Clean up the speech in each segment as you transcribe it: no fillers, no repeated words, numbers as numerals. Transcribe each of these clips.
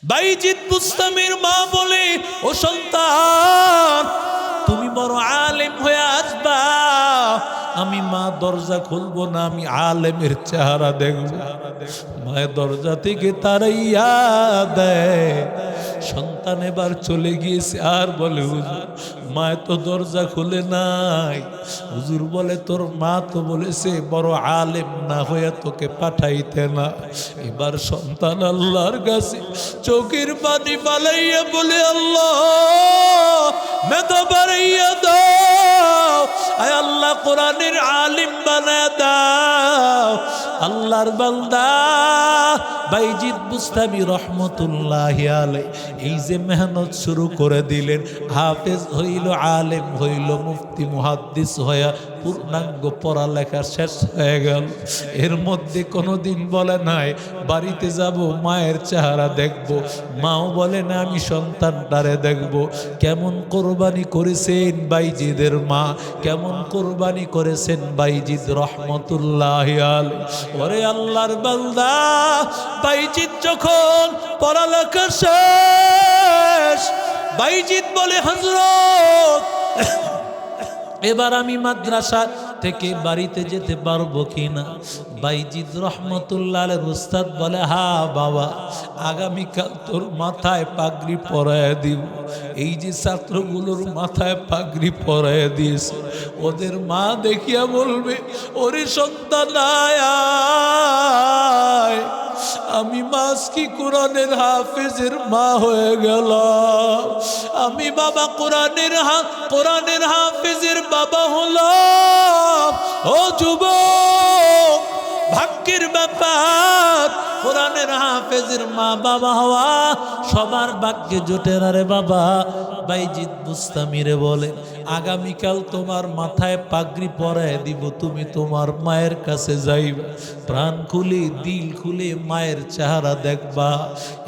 বাইজিদ বুস্তামির মা বলে, ও সন্তান তুমি বড় আলেম হয়ে আসবা। আমি মা দরজা খুলবো না, আমি আলেমের চেহারা দেখব। মায়ের দরজা থেকে তারাইয়া দেয়। সন্তান এবার চলে গিয়েছে, আর বলে হুজুর মায় তো দরজা খুলে নাই। হুজুর বলে তোর মা তো বলেছে বড় আলেম না হয়ে তোকে পাঠাইতে না। এবার সন্তান আল্লাহর কাছে চোখের পানি পালাইয়া বলে, আল্লাহ মেধা বাড়াইয়া দাও, আয় আল্লাহ কোরআনের আলিম বানায় দাও। আল্লাহর বান্দা বাইজিদ বুস্তামি রহমতুল্লাহি আলাইহি এই যে মেহনত শুরু করে দিলেন, হাফেজ হইল, আলেম হইল, মুফতি মুহাদ্দিস হইয়া পূর্ণাঙ্গ পড়ালেখা শেষ হয়ে গেল। এর মধ্যে কোনোদিন বলে নাই বাড়িতে যাব মায়ের চেহারা দেখব। মাও বলে না আমি সন্তানটারে দেখব। কেমন কোরবানি করেছেন বাইজিদের মা, কেমন কোরবানি করেছেন বাইজিদ রহমতুল্লাহি আলাইহি। ওরে আল্লাহর বান্দা, বাইজিদ যখন পড়ালেখা শেষ, বাইজিদ বলে হযরত এবার আমি মাদ্রাসা থেকে বাড়িতে যেতে পারবো কিনা? বাইজিদ রহমতুল্লাহ আলাইহির উস্তাদ বলে, হা বাবা, আগামীকাল তোর মাথায় পাগড়ি পরায় দিব। এই যে ছাত্রগুলোর মাথায় পাগড়ি পরায় দিয়েছে, ওদের মা দেখিয়া বলবে, ওরে সন্তান আয় আয়, আমি মাস কি কোরআনের হাফেজের মা হয়ে গেল। আমি বাবা কোরআনের হাফেজের বাবা হলো। ও যুবক, ভাগ্যের ব্যাপার, কোরআনের হাফেজের মা বাবা হওয়া সবার ভাগ্যে জোটে না রে বাবা। বাইজিদ বুস্তামিরে বলে, আগামীকাল তোমার মাথায় পাগড়ি পরায় দিব, তুমি তোমার মায়ের কাছে যাইবা, প্রাণ খুলে দিল খুলে মায়ের চেহারা দেখবা।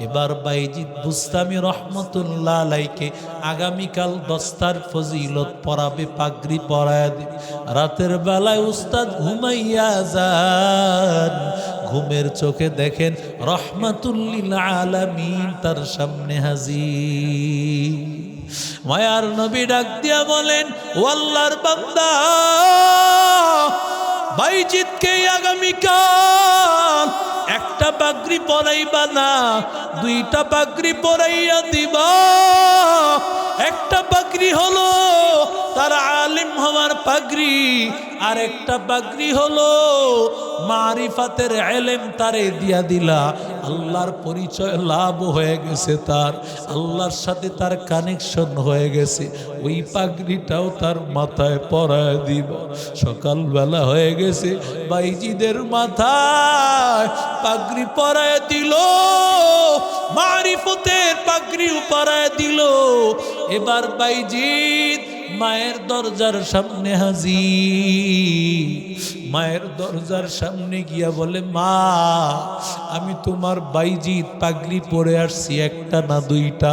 এবার বাইজিদ বুস্তামি রহমতুল্লাহ আলাইহিকে আগামীকাল দস্তার ফজিলত পরাবে, পাগড়ি পরায় দিবে। রাতের বেলায় উস্তাদ ঘুমাইয়া যান, ঘুমের চোখে দেখেন রহমাতুল্লিল আলামিন তার সামনে হাজির। মায়ার নবী ডাক দিয়া বলেন, ও আল্লাহর বান্দা, বাইজিদকে আগামীকাল একটা পাগড়ি পরাইবা না, দুইটা পাগড়ি পরাইয়া দিবা। একটা পাগড়ি হলো তার আলিম হওয়ার পাগড়ি, আর একটা পাগড়ি হলো মারিফাতের ইলম তারে দিয়া দিলা। আল্লাহর পরিচয় লাভ হয়ে গেছে, তার আল্লাহর সাথে তার কানেকশন হয়ে গেছে। ওই পাগড়িটাও তার মাথায় পরায় দিব। সকালবেলা হয়ে গেছে, বাইজিদের মাথায় পাগড়ি পরায় দিল, মারিফতের পাগড়ি পরায় দিল। এবার বাইজিদ মায়ের দরজার সামনে হাজির। মায়ের দরজার সামনে গিয়া বলে, মা আমি তোমার বাইজিদ পাগড়ি পরে আসছি, একটা না দুইটা,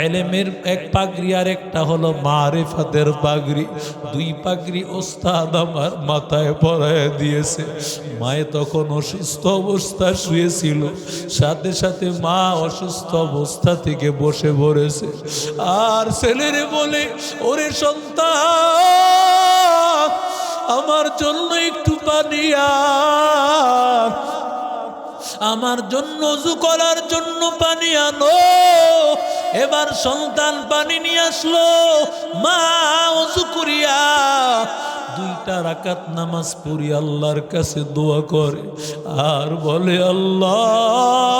ইলমের এক পাগড়ি আর একটা হলো মারিফাতের পাগড়ি। দুই পাগড়ি ওস্তাদ আমার মাথায় পরায় দিয়েছে। মায়ে তখন অসুস্থ অবস্থা শুয়েছিল, সাথে সাথে মা অসুস্থ অবস্থা থেকে বসে পড়েছে। আর ছেলেরে বলে, ওরে সন্তান আমার জন্য একটু পানি আন, আমার জন্য ওযু করার জন্য পানি আনো। এবার সন্তান পানি নিয়ে আসলো, মা ওযু করিয়া দুইটা রাকাত নামাজ পড়ি আল্লাহর কাছে দোয়া করে, আর বলে, আল্লাহ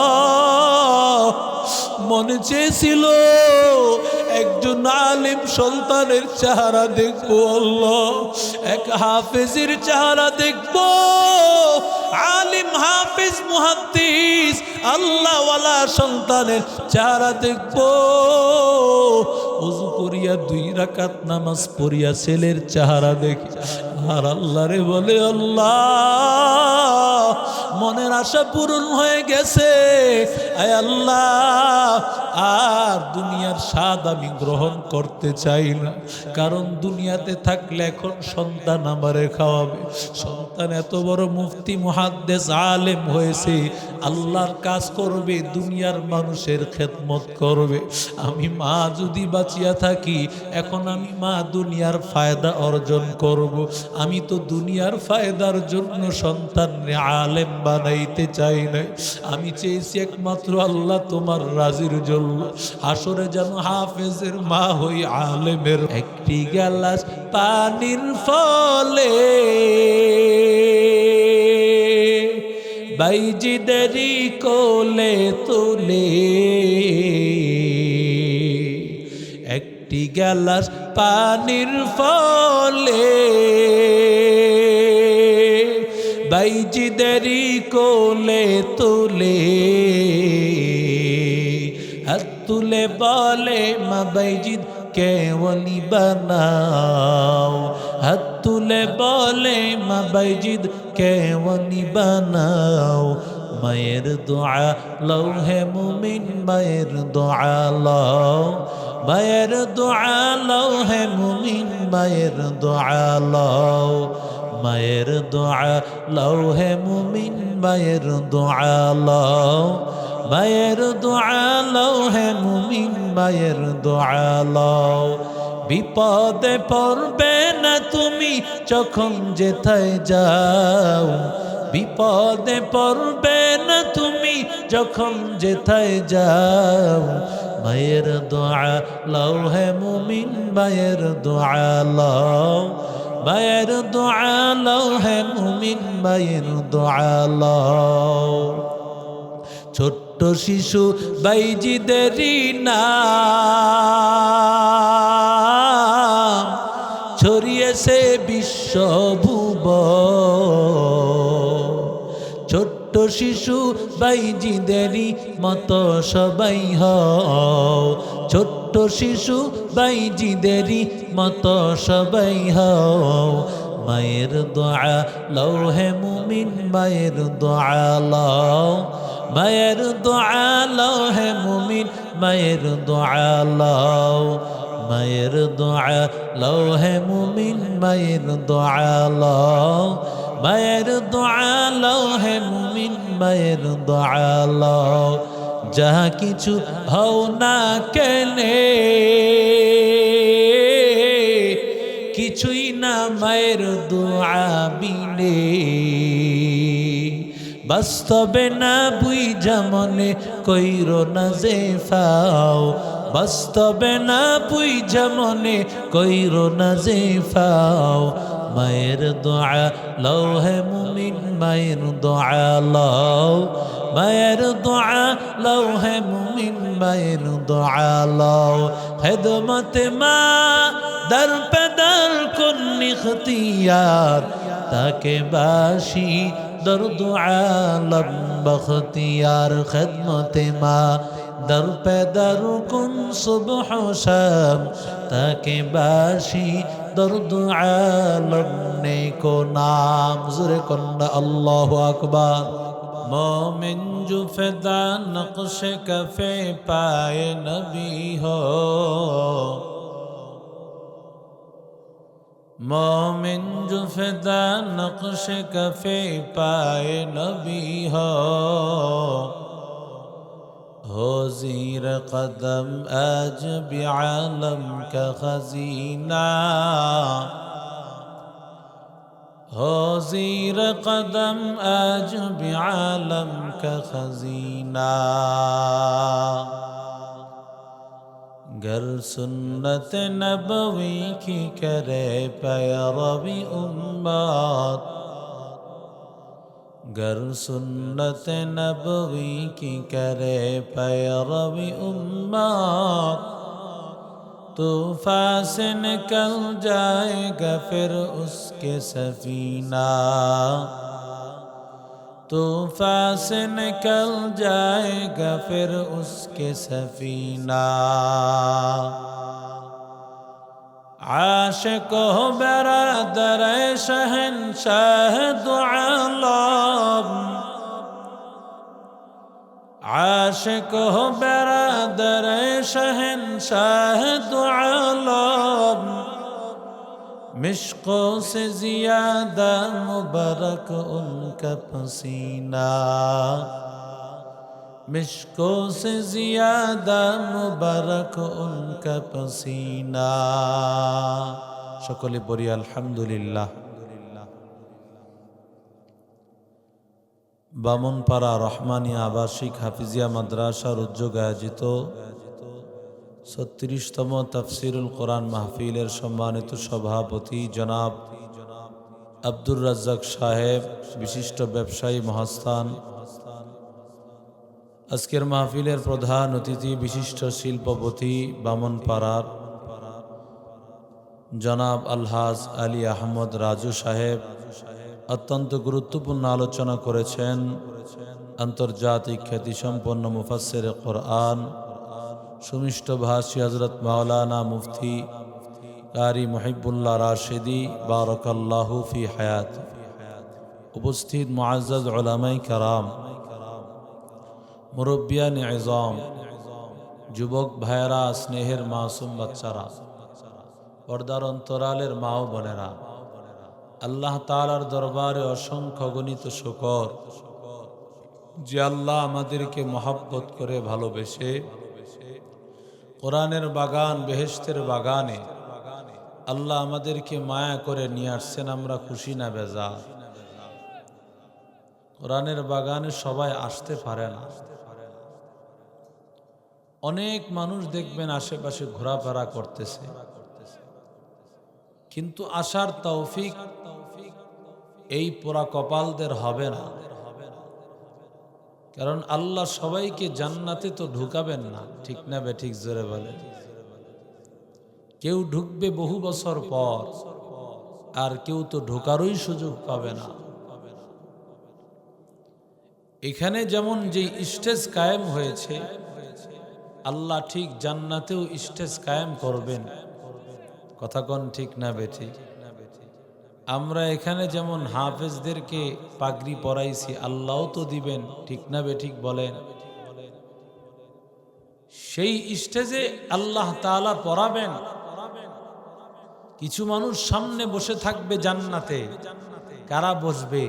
মনে চেয়েছিল একজন আলিম সন্তানের চেহারা দেখবো, আল্লাহ এক হাফেজের চেহারা দেখবো, আলিম হাফেজ মুহাদ্দিস আল্লাহওয়ালা সন্তানের চেহারা দেখবো। ওযু করিয়া দুই রাকাত নামাজ পড়িয়া ছেলের চেহারা দেখি, আর আল্লাহরে বলে, আল্লাহ মনের আশা পূরণ হয়ে গেছে। আয় আল্লাহ আর দুনিয়ার স্বাদ আমি গ্রহণ করতে চাই না। কারণ দুনিয়াতে থাকলে এখন সন্তান আমারে খাওয়াবে। সন্তান এত বড় মুফতি মুহাদ্দিস আলেম হয়েছে, আল্লাহর কাজ করবে, দুনিয়ার মানুষের খেদমত করবে। আমি মা যদি বাঁচিয়া থাকি, এখন আমি মা দুনিয়ার ফায়দা অর্জন করব। আমি তো দুনিয়ার ফায়দার জন্য সন্তানরে আলেম বানাইতে চাই নাই। আমি চেয়েছি একমাত্র আল্লাহ তোমার রাজির জন্য হাসরে যেন হাফেজের মা হই আলেমের। একটি গ্লাস পানির ফলে বাইজিদেরি কোলে তুলে, একটি গ্লাস পানির ফলে বাইজিদেরি কোলে তুলে, হাত তুলে বলে মা বাইজিদ কে ওলি বানাও, হাত তুলে বলে মা বাইজিদ কে ওলি বানাও। মায়ের দোয়া লও হে মুমিন, মায়ের দোয়া লও, মায়ের দোয়া লও হে মুমিন, মায়ের দোয়া লও, মায়ের দোয়া লও হে মুমিন, মায়ের দোয়া লও, মায়ের দোয়া লও হে মুমিন, মায়ের দোয়া লও। বিপদে পড়বে না তুমি যখন যেথায় যাও, বিপদে পড়বে না তুমি যখন যেথায় যাও। মায়ের দোয়া লও হে মুমিন, মায়ের দোয়া লও, মায়ের দোয়া লও হে মুমিন, মায়ের দোয়া লও। ছোট্ট শিশু বাইজিদেরই নাম ছড়িয়েছে বিশ্বভুবন। ছোট্ট শিশু বাইজিদেরই মতো সবাই হও, ছোট্ট শিশু বাইজিদেরই মতো সবাই হও। মায়ের দোয়া লও হে মুমিন, মায়ের দোয়া লও, মায়ের দোয়া লও হে মুমিন, মায়ের দোয়া লও, মায়ের দোয়া লও হে মুমিন, মায়ের দোয়া লও, মায়ের দোয়া লও হে মুমিন, মায়ের দোয়া লও। যাহা কিছু হও না কেনে, কিছুই না মায়ের দোয়া বিনে। বাস্তবে না বুইঝা মনে কইরো না যে ফাও, বাস্তবে না বুইঝা মনে কইরো না যে ফাও। মায়ের দোয়া লও হে মুমিন, মায়ের দোয়া লও, মায়ের দোয়া লও হে মুমিন, মায়ের দোয়া লও। খেদমতে মা দর পে দর কুন ইখতিয়ার, তাকে বাসি দর্দ আলম বখতিয়ার। খেদমতে মা দর পে দর কুন সুবহ শাম, তাকে বাসি দর্দ আলম নেকো নাম। জোরে কন্না আল্লাহু আকবার। मोमिन जो फिदा नक्श कफे पाए नबी हो, मोमिन जो फिदा नक्श कफे पाए नबी हो ज़ीर कदम आज भी आलम का खजीना, हो ज़ीर कदम आज भी आलम का खजीना। गर सुन्नत नबवी की करे पैरवी उम्मत, गर सुन्नत नबवी की करे पैरवी उम्मत, तूफ़ान से निकल जाएगा फिर उसके सफीना, तूफ़ान से निकल जाएगा फिर उसके सफीना। आशिक हो बरादर शहंशाह दो आलम, आशिक हो बरादर शहंशाह दो आलम मिश्कों से ज्यादा मुबारक उनका पसीना मिश्कों से ज्यादा मुबारक उनका पसीना সকলে বলি আলহামদুলিল্লাহ। বামনপাড়া রহমানিয়া আবাসিক হাফিজিয়া মাদ্রাসার উদ্যোগে আয়োজিত ৩৬তম তাফসিরুল কোরআন মাহফিলের সম্মানিত সভাপতি জনাব আব্দুর রাজ্জাক সাহেব, বিশিষ্ট ব্যবসায়ী মহাস্থান, আজকের মাহফিলের প্রধান অতিথি বিশিষ্ট শিল্পপতি বামনপাড়ার জনাব আলহাজ আলী আহমদ রাজু সাহেব অত্যন্ত গুরুত্বপূর্ণ আলোচনা করেছেন। আন্তর্জাতিক খ্যাতিসম্পন্ন মুফাসসিরে কোরআন সুমিষ্ট ভাষী হযরত মাওলানা মুফতি কারি মুহিবুল্লাহ রাশিদি বারাকাল্লাহু ফি হায়াত, উপস্থিত মুআজ্জাজ উলামায়ে কেরাম, মুরব্বিয়ান ইযাম, যুবক ভাইয়েরা, স্নেহের মাসুম বাচ্চারা, পর্দার অন্তরালের মা ও বোনেরা, আল্লাহ তাআলার দরবারে অসংখ্য গণিত শুকর যে আল্লাহ আমাদেরকে মহব্বত করে ভালোবেসে কোরআনের বাগান, বেহেশতের বাগানে আল্লাহ আমাদেরকে মায়া করে নিয়ে আসছেন। আমরা খুশি না বেজার? কোরআনের বাগানে সবাই আসতে পারে না। অনেক মানুষ দেখবেন আশেপাশে ঘোরাফেরা করতেছে, কিন্তু আসার তৌফিক এই পোড়া কপালদের হবে না। কারণ আল্লাহ সবাইকে জান্নাতে তো ঢুকাবেন না, ঠিক না বেঠিক? জোরে বলে। কেউ ঢুকবে বহু বছর পর, আর কেউ তো ঢোকারই সুযোগ পাবে না। এখানে যেমন যে স্টেজ কায়েম হয়েছে, আল্লাহ ঠিক জান্নাতেও স্টেজ কায়েম করবেন। কথা কোন ঠিক না বেঠিক? আমরা এখানে যেমন হাফেজদেরকে পাগড়ি পরাইছি, আল্লাহও তো দিবেন, ঠিক না বেঠিক বলেন? সেই স্টেজে আল্লাহ তাআলা পরাবেন। কিছু মানুষ সামনে বসে থাকবে জান্নাতে। কারা বসবে?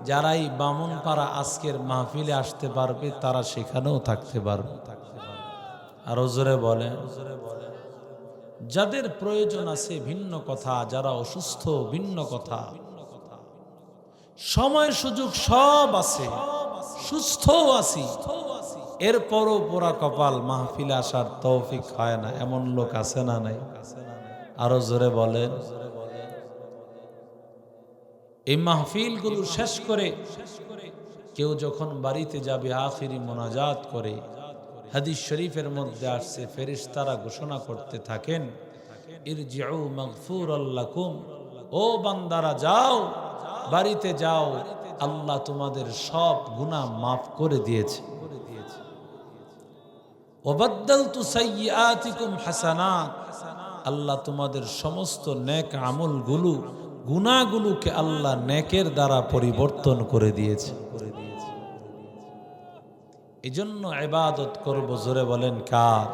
যারাই বামনপাড়া আজকের মাহফিলে আসতে পারবে, তারা সেখানেও থাকতে পারবে। আরো জোরে বলেন। যাদের প্রয়োজন আছে ভিন্ন কথা, যারা অসুস্থ ভিন্ন কথা, সময় সুযোগ সব আছে, সুস্থও আছি, এরপরও পোড়া কপাল মাহফিলে আসার তৌফিক হয় না, এমন লোক আছে না নাই? আরো জোরে বলেন। এই মাহফিলগুলো শেষ করে কেউ যখন বাড়িতে যাবে, আখিরি মোনাজাত করে, হাদিস শরীফের মধ্যে আসছে ফেরেশতারা ঘোষণা করতে থাকেন, ইরজিউ মাগফুরাল লাকুম, ও বান্দারা যাও, বাড়িতে যাও, আল্লাহ তোমাদের সব গুনাহ মাফ করে দিয়েছে। ওয়াবাদদালতু সাইয়্যাতিকুম হাসানাত, আল্লাহ তোমাদের সমস্ত নেক আমলগুলো, গুনাহগুলোকে আল্লাহ নেকের দ্বারা পরিবর্তন করে দিয়েছে। এজন্য ইবাদত করব। জোরে বলেন কার?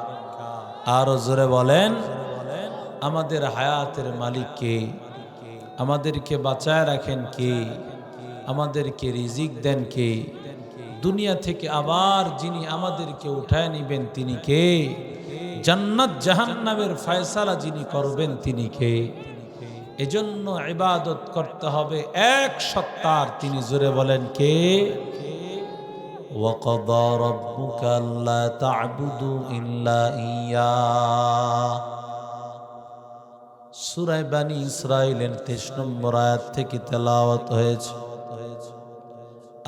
আরো জোরে বলেন। আমাদের হায়াতের মালিক কে? আমাদেরকে বাঁচায় রাখেন কে? আমাদেরকে রিজিক দেন কে? দুনিয়া থেকে আবার যিনি আমাদেরকে উঠায় নিবেন তিনি কে? জান্নাত জাহান্নামের ফয়সালা যিনি করবেন তিনি কে? এজন্য ইবাদত করতে হবে এক সত্তার। তিনি জোরে বলেন কে? وَقَضَى رَبُّكَ أَلَّا تَعْبُدُوا إِلَّا إِيَّاهُ, সূরা বনী ইসরাঈলের ২৩ নম্বর আয়াত থেকে তেলাওয়াত হয়েছে।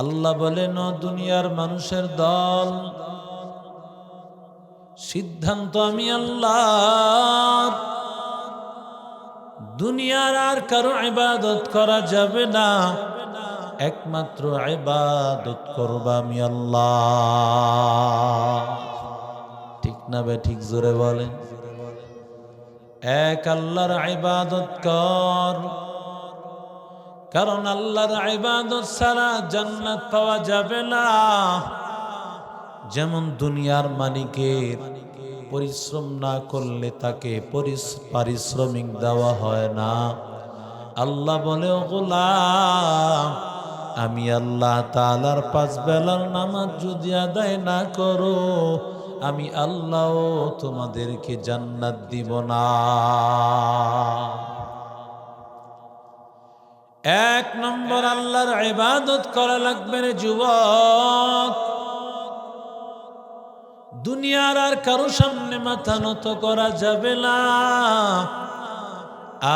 আল্লাহ বলেন, ও দুনিয়ার মানুষের দল, সিদ্ধান্ত আমি আল্লাহর। দুনিয়ার আর কারো ইবাদত করা যাবে না, একমাত্র ইবাদত করবা আমি আল্লাহ। ঠিক না বে ঠিক? জোরে বলেন। এক আল্লাহর ইবাদত কর, কারণ আল্লাহর ইবাদত ছাড়া জান্নাত পাওয়া যাবে না। যেমন দুনিয়ার মালিকের পরিশ্রম না করলে তাকে পারিশ্রমিক দেওয়া হয় না। আল্লাহ বলে, ও গোলাম, আমি আল্লাহ তাআলার 5 বেলার নামাজ যদি আদায় না করো, আমি আল্লাহ তোমাদেরকে জান্নাত দিব না। 1 নম্বর আল্লাহর ইবাদত করা লাগবে রে যুবক। দুনিয়ার আর কারো সামনে মাথা নত করা যাবে না,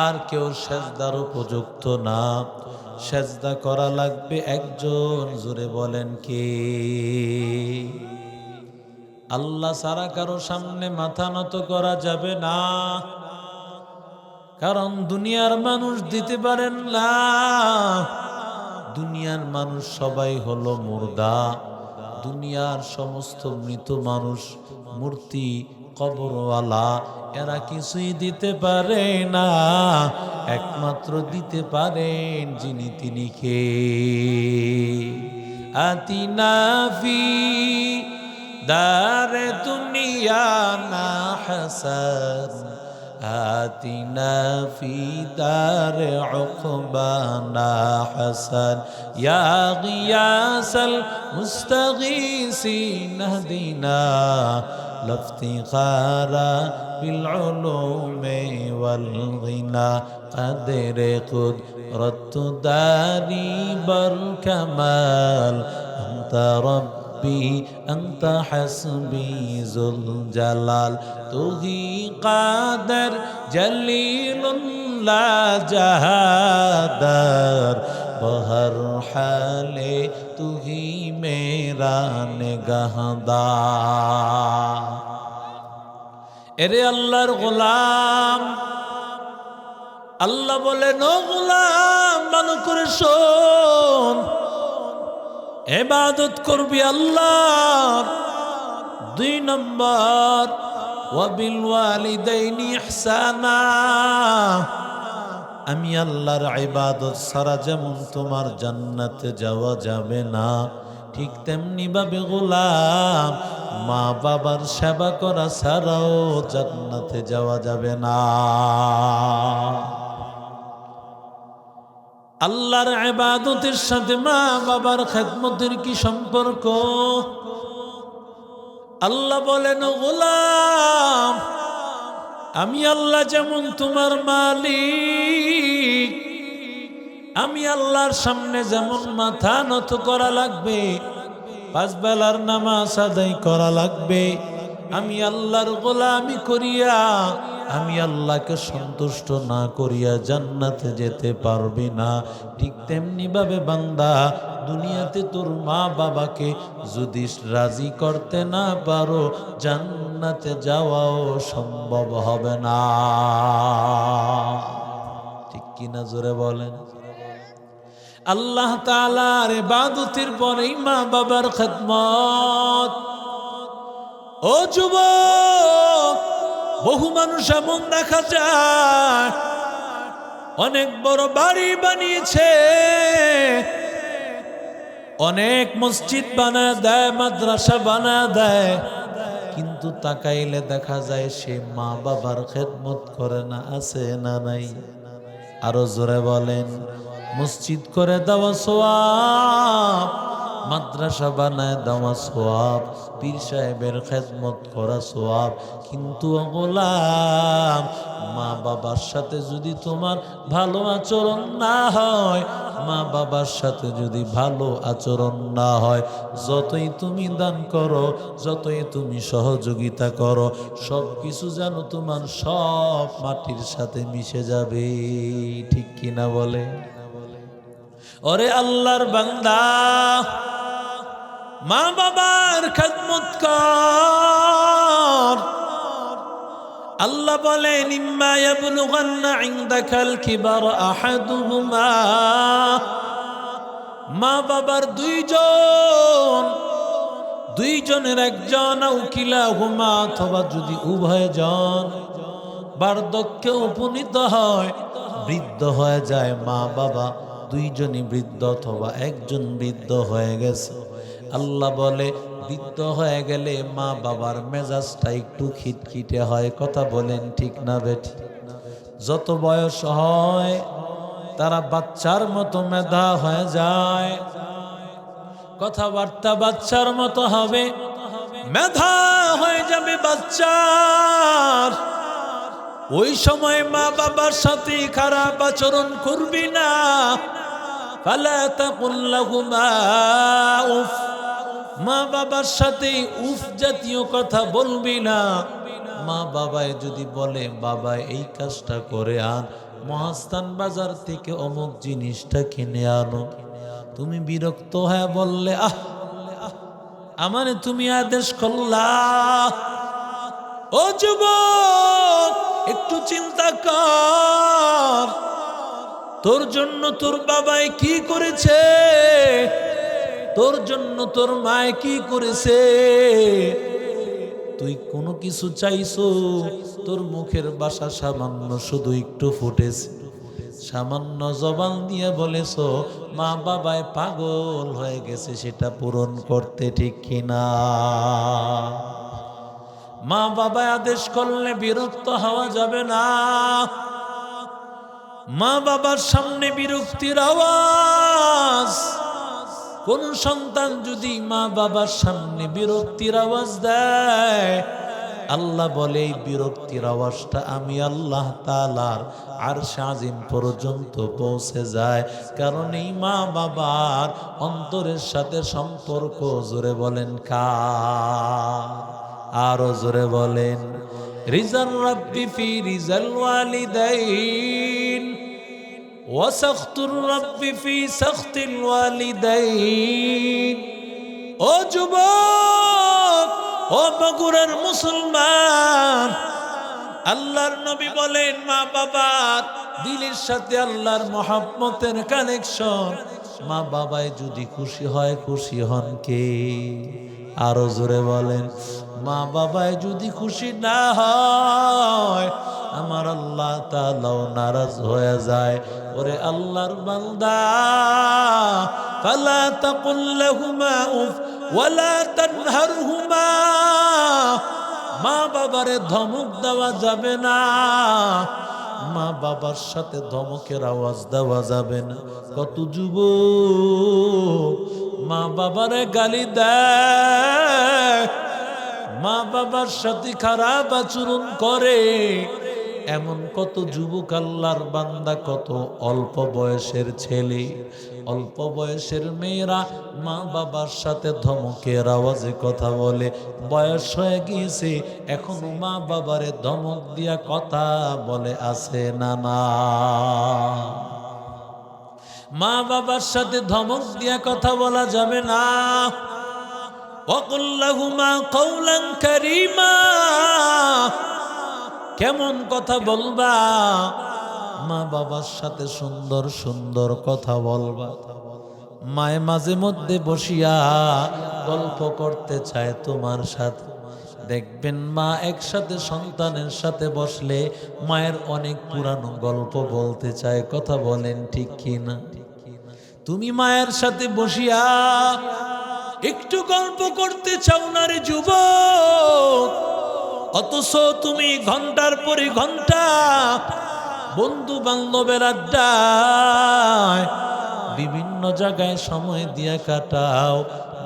আর কেউ সেজদার উপযুক্ত না। সেজদা করা লাগবে একজন, জোরে বলেন কে? আল্লাহ ছাড়া কারো সামনে মাথা নত করা যাবে না, কারণ দুনিয়ার মানুষ দিতে পারেন না। দুনিয়ার মানুষ সবাই হলো মুর্দা। দুনিয়ার সমস্ত মৃত মানুষ, মূর্তি, কবরওয়ালা, এরা কিছুই দিতে পারে না। একমাত্র দিতে পারেন যিনি, তিনি কে? আতিনা ফি দারে দুনিয়া না হাসান, আতিনা ফি দারে উকবানা হাসান, ইয়া গিয়াসাল মুস্তাগীসিন ইহদিনা লাফতিখারা বিল উলুমি ওয়াল গিনা, কাদরে কুদরত দারি বর কামাল, আনতা রব্বি আনতা হাসবি যুল জালাল, তুহি কাদের জলিলুল্লাহ জাহাদার, বহর হালে তুহি মেরা নিগাহদার। এরে আল্লাহর গোলাম, আল্লাহ বলেন, ও গোলাম, ভালো করে শোন, ইবাদত করবি আল্লাহর। 2 নম্বর, ওয়াবিল ওয়ালিদাইনি ইহসানা। আমি আল্লাহর ইবাদত ছাড়া যেমন তোমার জান্নাতে যাওয়া যাবে না, ঠিক তেমনি ভাবে গোলাম, মা বাবার সেবা করা ছাড়াও জান্নাতে যাওয়া যাবে না। আল্লাহর ইবাদতের সাথে মা বাবার খেদমতের কি সম্পর্ক? আল্লাহ বলেন, ও গোলাম, আমি আল্লাহ যেমন তোমার মালিক, আমি আল্লাহর সামনে যেমন মাথা নত করা লাগবে, 5 বেলার নামাজ আদায় করা লাগবে, আমি আল্লাহর গোলামি করিয়া, আমি আল্লাহকে সন্তুষ্ট না করিয়া জান্নাতে যেতে পারবি না। ঠিক তেমনি ভাবে বান্দা, দুনিয়াতে তোর মা বাবাকে যদি রাজি করতে না পারো, জান্নাতে যাওয়াও সম্ভব হবে না। ঠিক কিনা জোরে বলেন? আল্লাহ তাআলার ইবাদতের পরেই মা বাবার খেদমত। ও যুবক, বহু মানুষ এমন দেখা যায়, অনেক বড় বাড়ি বানিয়েছে, অনেক মসজিদ বানায় দেয়, মাদ্রাসা বানায় দেয়, কিন্তু তাকাইলে দেখা যায় সে মা বাবার খেদমত করে না। আছে না নাই? আরো জোরে বলেন। মসজিদ করে দেওয়া সওয়াব, মাদ্রাসা বানায় দেওয়া সওয়াব, পীর সাহেবের খেদমত করা সওয়াব, কিন্তু গোলাম, মা বাবার সাথে যদি তোমার ভালো আচরণ না হয়, মা বাবার সাথে যদি ভালো আচরণ না হয়, যতই তুমি দান করো, যতই তুমি সহযোগিতা করো, সব কিছু যেন তোমার সব মাটির সাথে মিশে যাবে। ঠিক কিনা বলে? ওরে আল্লাহর বান্দা, মা বাবার খেদমত কর। আল্লাহ বলেন, ইম্মা ইয়াবলুগান্না ইনদাকাল কিবার আহাদুহুমা, মা বাবার দুইজনের একজন, আও কিলাহুমা, অথবা যদি উভয় জন বার্ধক্যে উপনীত হয়, বৃদ্ধ হয়ে যায়, মা বাবা দুইজনই বৃদ্ধ অথবা একজন বৃদ্ধ হয়ে গেছে, আল্লাহ বলে বৃদ্ধ হয়ে গেলে মা বাবার মেজাজটা একটু খিটখিটে হয়, কথা বলেন ঠিক না বেঠিক? যত বয়স হয় তারা বাচ্চার মতো মেধা হয়ে যায়, কথাবার্তা বাচ্চার মতো হবে, মেধা হয়ে যাবে বাচ্চার। ওই সময় মা বাবার সাথে খারাপ আচরণ করবি না। ফালা তাকুল লাহুমা উফ, মা বাবার সাথে উফ জাতীয় কথা বলবি না। মা বাবায় যদি বলে বাবা এই কাজটা করে আন, মহাস্থান বাজার থেকে অমুক জিনিসটা কিনে আনো, তুমি বিরক্ত হয়ে বললে আহ আমারে তুমি আদেশ করলা। ও যুবক, একটু চিন্তা কর, তোর জন্য তোর বাবাই কি করেছে, তোর জন্য তোর মায় কি করেছে। তুই কোনো কিছু চাইছো, তোর মুখের ভাষা সামান্য শুধু একটু ফুটেছে, সামান্য জবান দিয়ে বলেছ মা বাবায় পাগল হয়ে গেছে সেটা পূরণ করতে, ঠিক কিনা? মা বাবা আদেশ করলে বিরক্ত হওয়া যাবে না। মা বাবার সামনে বিরক্তির আওয়াজ, কোন সন্তান যদি মা বাবার সামনে বিরক্তির আওয়াজ দেয়, আল্লাহ বলে এই বিরক্তির আওয়াজটা আমি আল্লাহ তাআলার আরশ আজিম পর্যন্ত পৌঁছে যায়। কারণ এই মা বাবার অন্তরের সাথে সম্পর্ক, জোরে বলেন কার? আরো জোরে বলেন রিজাল রাব্বি ফি রিজাল ওয়ালিদাইন ওয়া সাখতুর রাব্বি ফি সাখতিল ওয়ালিদাইন। ও যুবক, ও বগুড়ার মুসলমান, আল্লাহর নবী বলেন মা বাবার দিলের সাথে আল্লাহর মহব্বতের কানেকশন। মা বাবায় যদি খুশি হয়, খুশি হন কে? আরো জোরে বলেন মা বাবায় যদি খুশি না হয়, আমার আল্লাহ তাআলাও নারাজ হয়ে যায়। ওরে আল্লাহর বান্দা, ফালা তাকুল লাহুমা উফ ওয়ালা তানহারহুমা, মা বাবারে ধমক দেওয়া যাবে না, মা বাবার সাথে ধমকের আওয়াজ দেওয়া যাবে না। কত যুবক মা বাবারে গালি দেয়, মা বাবার সাথে খারাপ আচরণ করে, এমন কত যুবক আল্লাহর বান্দা, কত অল্প বয়সের ছেলে, অল্প বয়সের মেয়েরা মা বাবার সাথে ধমকের আওয়াজে কথা বলে। বয়স হয়ে গিয়েছে, এখনো মা বাবারে ধমক দিয়া কথা বলে আছে না? না, মা বাবার সাথে ধমক দিয়া কথা বলা যাবে না। ওয়াকুল লাহুমা কওলান কারীমা, কেমন কথা বলবা? মা বাবার সাথে সুন্দর সুন্দর কথা বলবা। মায়ে মাঝে মধ্যে বসিয়া গল্প করতে চায় তোমার সাথে। দেখবেন মা একসাথে সন্তানের সাথে বসলে মায়ের অনেক পুরানো গল্প বলতে চায়, কথা বলেন ঠিক কিনা? তুমি মায়ের সাথে বসিয়া একটু গল্প করতে চাও না রে যুবক, অথচ তুমি ঘন্টার পরে ঘন্টা বন্ধু বান্ধবের আড্ডায় বিভিন্ন জায়গায় সময় দিয়া কাটাও।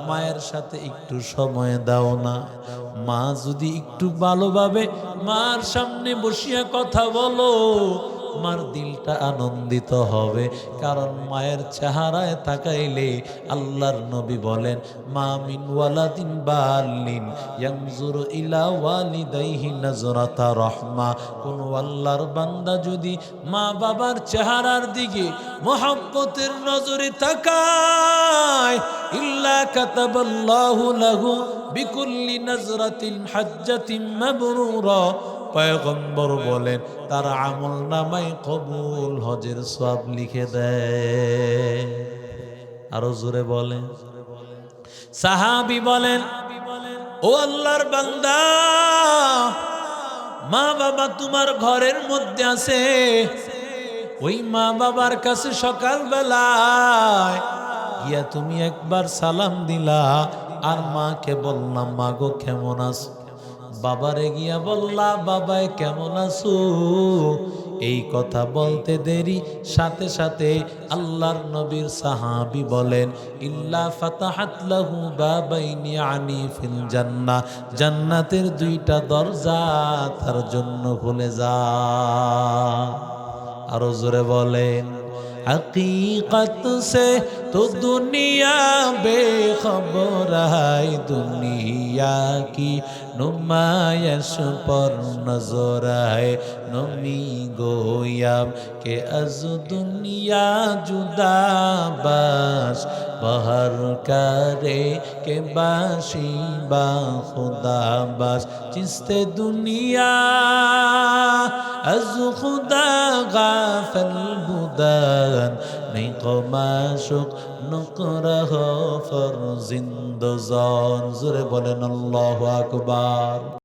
মায়ের সাথে একটু সময় দাও না। মা যদি একটু ভালোভাবে মার সামনে বসিয়া কথা বলো, মার দিলটা আনন্দিত হবে। কারণ মায়ের চেহারায় তাকাইলে আল্লাহর নবী বলেন মা মিন ওয়ালাদিন বালিন ইয়ানজুরু ইলা ওয়ালিদাইহি নাজরাতা রাহমা, কোন আল্লাহর বান্দা যদি মা বাবার চেহারার দিকে মহব্বতের নজরে তাকায়, ইল্লা কাতাবাল্লাহু লাহু বিকুল্লি নাজরাতিন হাজ্জাতিন মাবরুরা, পয়গম্বর বলেন তার আমল নামায় কবুল হজের সওয়াব লিখে দেয়। আরো জোরে বলেন। সাহাবী বলেন ও আল্লাহর বান্দা, মা বাবা তোমার ঘরের মধ্যে আছে, ওই মা বাবার কাছে সকাল বেলায় গিয়া তুমি একবার সালাম দিলা, আর মাকে বললাম মা গো কেমন আছো? বাবারে গিয়া বললা বাবাই কেমন আছো? এই কথা বলতে দেরি সাথে সাথে আল্লাহর নবীর সাহাবী বলেন ইল্লা ফাতাহাত লাহু বাবাইনি আনি ফিল জান্নাহ, জান্নাতের দুইটা দরজা তার জন্য খুলে যায়। আরো জোরে বলেন हकीकत से तो दुनिया बेखबर है, दुनिया की नुमाइश पर नजर है। नमी गोयाब के अज दुनिया जुदा बाश बहर करे के बाशी बा खुदा बाश चिस्ते दुनिया अज खुदा गाफिल बुदान नहीं कमाशुक नुकरह फर जिंदजान। ज़ोरे बोलेन अल्लाहु अकबर।